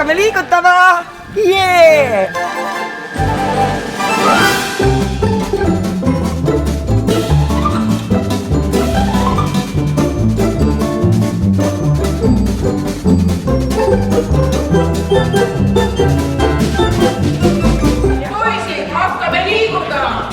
hakkame liigutama! Jee! Poisid, hakkame liigutama!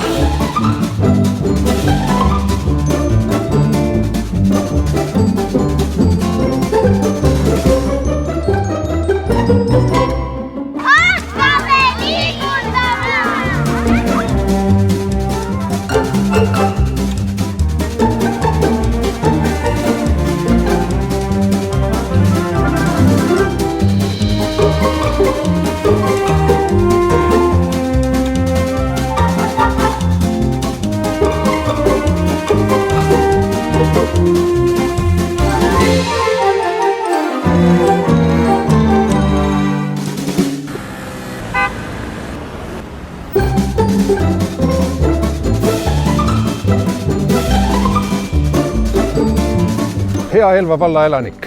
Hea Elva valla elanik,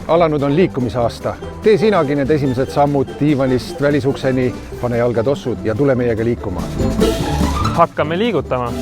alanud on liikumisaasta. Tee sinagi need esimesed sammud diivanist välisukseni, pane jalgad ossud ja tule meiega liikuma. Hakkame liigutama!